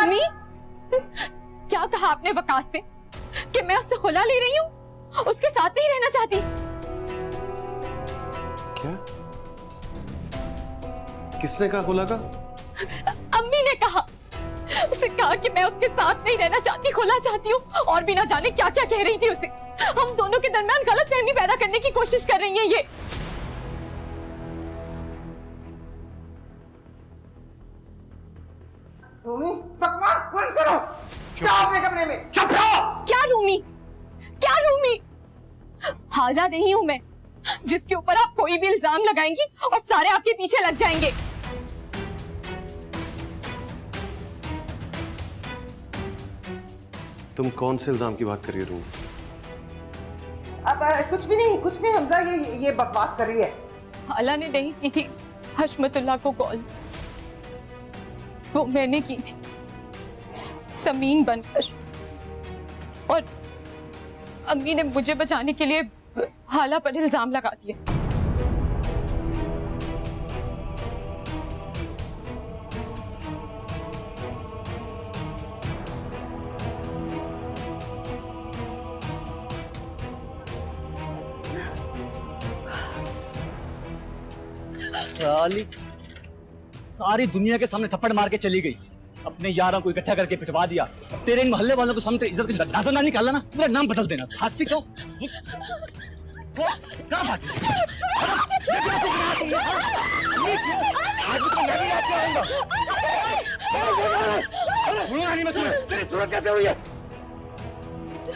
रूमी, क्या कहा आपने वकास से कि मैं उससे खुला ले रही हूँ, उसके साथ नहीं रहना चाहती? क्या? किसने कहा खुला का? अम्मी ने कहा। उसे कहा कि मैं उसके साथ नहीं रहना चाहती, खुला चाहती हूँ, और भी ना जाने क्या क्या कह रही थी उसे। हम दोनों के दरमियान गलतफहमी पैदा करने की कोशिश कर रही है ये। रूमी, बकवास बंद करो। क्या आपने कमरे में? चुप रहो। क्या रूमी? क्या रूमी? हाला नहीं हूं मैं जिसके ऊपर आप कोई भी इल्जाम लगाएंगी और सारे आपके पीछे लग जाएंगे। तुम कौन से इल्जाम की बात कर रही हो? अब कुछ नहीं हमजा, ये बकवास कर रही है। हाला ने नहीं की थी हशमतुल्लाह को कॉल्स, वो मैंने की थी समीन बनकर, और अम्मी ने मुझे बचाने के लिए हाला पर इल्जाम लगा दिया। सारी दुनिया के सामने थप्पड़ मार के चली गई, अपने यारों को इकट्ठा करके पिटवा दिया। तेरे इन मोहल्ले वालों को सामने इज्जत की ज्यादा ना निकाला ना, मेरा नाम बदल देना। भागती क्यों? कैसे हुई है?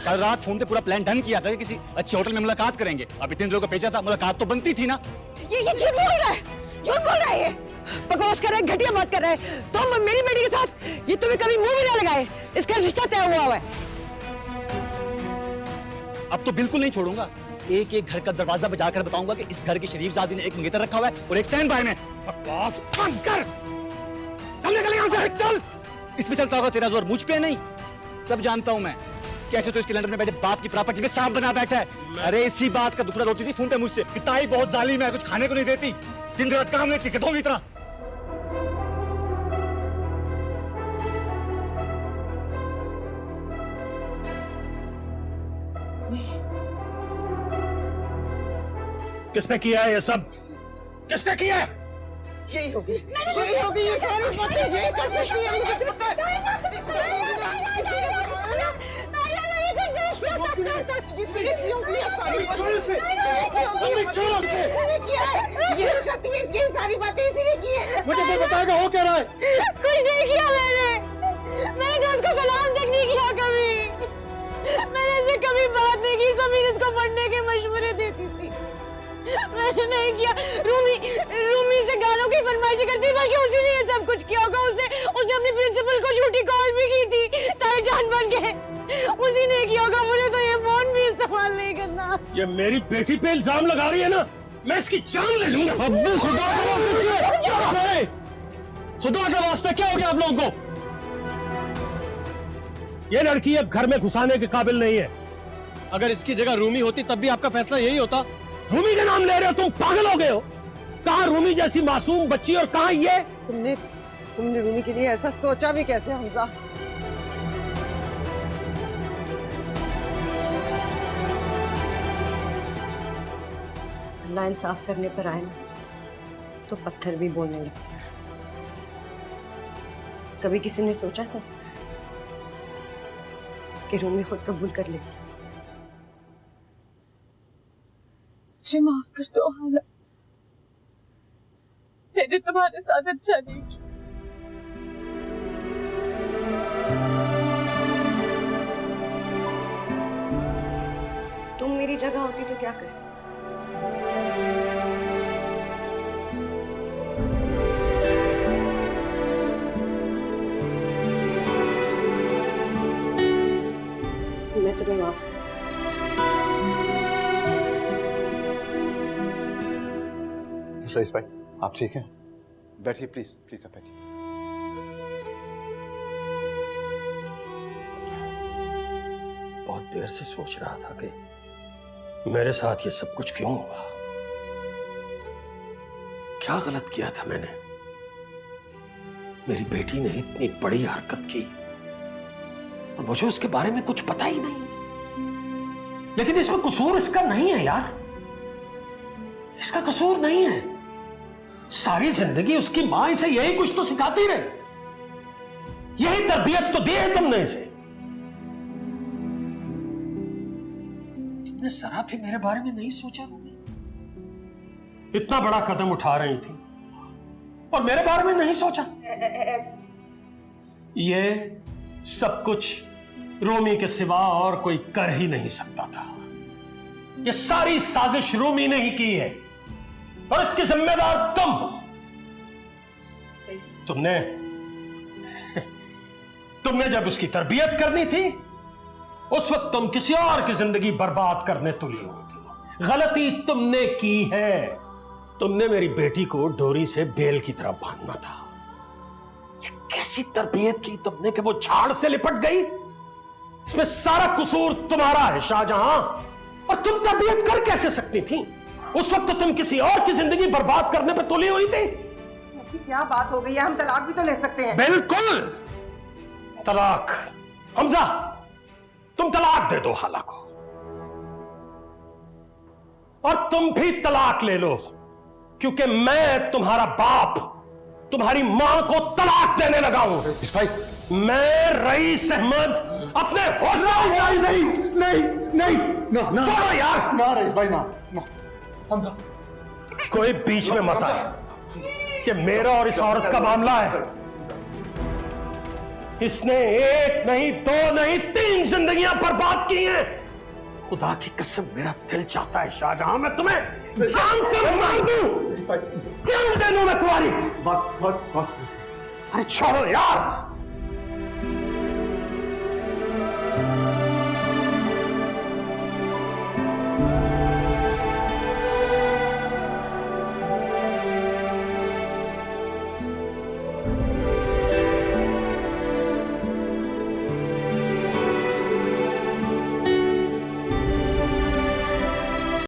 कल रात फोन पे पूरा प्लान डन किया था कि किसी अच्छे होटल में मुलाकात करेंगे। अब इतने लोगों को भेजा था, मुलाकात तो बनती थी ना। ये झूठ बोल रहा है, झूठ बोल रहा है, ये बकवास कर रहा है, घटिया बात कर रहा है। तुम मेरी बेटी के साथ ये तुम्हें कभी मुंह भी ना लगाए, इसका रिश्ता तय हुआ है। अब तो बिल्कुल नहीं छोड़ूंगा, एक एक घर का दरवाजा बजाकर बताऊंगा कि इस घर की शरीफजादी ने एक मंगेतर रखा हुआ है और एक स्टैंड बाय में। बकवास बंद कर, चल निकल यहां से, चल। इसमें चलता होगा तेरा जोर, मुझ पे नहीं। सब जानता हूं मैं कैसे तो इसके लंदन में बैठे बाप की प्रॉपर्टी में सांप बना बैठा है। अरे इसी बात का दुखड़ा रोती थी फोन पे मुझसे कि ताई बहुत जालिम है, कुछ खाने को नहीं देती, दिन रात काम लेती, गधों की तरह। किसने किया है ये सब? किसने किया है? यही होगी, ये सारी बातें यही कर सकती है, मुझे पता है। इसने की होगी ये सारी बातें, ये करती है, ये सारी बातें इसी ने की है। मुझे तो बताएगा हो क्या रहा है? कुछ नहीं किया मैंने तो उसको सलाम तक नहीं किया कभी। मैंने ऐसे कभी बात नहीं की, समीर इसको पढ़ने के मशवरे देती थी, मैंने नहीं किया। रूमी से गालों की फरमाइश करती, बल्कि उसी ने ये सब कुछ किया होगा। उसने अपनी प्रिंसिपल को झूठी कॉल भी की थी ताई जान बन के, उसी ने किया होगा। मुझे तो ये फोन भी इस्तेमाल नहीं करना। ये मेरी बेटी पे इल्जाम लगा रही है ना, मैं इसकी जान ले लूंगा। अब्बू खुदा का वास्ता क्या हो गया आप लोगों को? ये लड़की अब घर में घुसाने के काबिल नहीं है। अगर इसकी जगह रूमी होती तब भी आपका फैसला यही होता। रूमी का नाम ले रहे हो तुम? पागल हो गए हो? कहाँ रूमी जैसी मासूम बच्ची और कहाँ ये? तुमने रूमी के लिए ऐसा सोचा भी कैसे हमजा? अल्लाह इंसाफ करने पर आए ना तो पत्थर भी बोलने लगते हैं। कभी किसी ने सोचा था कि रूमी खुद कबूल कर लेगी? मुझे माफ कर दो हाला, मैंने तुम्हारे साथ अच्छा नहीं किया। तुम मेरी जगह होती तो क्या करती? मैं तुम्हें माफ करती। रईस भाई, आप ठीक हैं? बैठिए प्लीज, प्लीज आप बैठिए। बहुत देर से सोच रहा था कि मेरे साथ ये सब कुछ क्यों हुआ, क्या गलत किया था मैंने। मेरी बेटी ने इतनी बड़ी हरकत की और मुझे उसके बारे में कुछ पता ही नहीं। लेकिन इसमें कसूर इसका नहीं है यार, इसका कसूर नहीं है। सारी जिंदगी उसकी मां इसे यही कुछ तो सिखाती रही, यही तरबियत तो दी है तुमने इसे। तुमने जरा भी मेरे बारे में नहीं सोचा रूमी? इतना बड़ा कदम उठा रही थी और मेरे बारे में नहीं सोचा। ये सब कुछ रूमी के सिवा और कोई कर ही नहीं सकता था। ये सारी साजिश रूमी ने ही की है और इसकी जिम्मेदार तुम हो। तुमने जब उसकी तरबियत करनी थी उस वक्त तुम किसी और की जिंदगी बर्बाद करने तुली हुई थी। गलती तुमने की है। तुमने मेरी बेटी को डोरी से बेल की तरह बांधना था। ये कैसी तरबियत की तुमने कि वो झाड़ से लिपट गई? इसमें सारा कसूर तुम्हारा है शाहजहां। और तुम तरबियत कर कैसे सकती थी? उस वक्त तो तुम किसी और की जिंदगी बर्बाद करने पे तुली हुई थी। ऐसी क्या बात हो गई है? हम तलाक भी तो ले सकते हैं। बिल्कुल तलाक। हमजा तुम तलाक दे दो हाला को और तुम भी तलाक ले लो, क्योंकि मैं तुम्हारा बाप तुम्हारी मां को तलाक देने लगा हूं। भाई मैं रईस अहमद अपने होश नहीं नहीं नहीं ना छोड़ो यार। ना रईस भाई ना ना। हमजा कोई बीच में मत आए कि मेरा और इस औरत का मामला है। इसने एक नहीं, दो नहीं, 3 जिंदगियां बर्बाद की हैं। खुदा की कसम मेरा दिल चाहता है शाहजहां मैं तुम्हें जान से मार दूं। जान दे दूं मैं तुम्हारी। बस बस बस। अरे छोड़ो यार।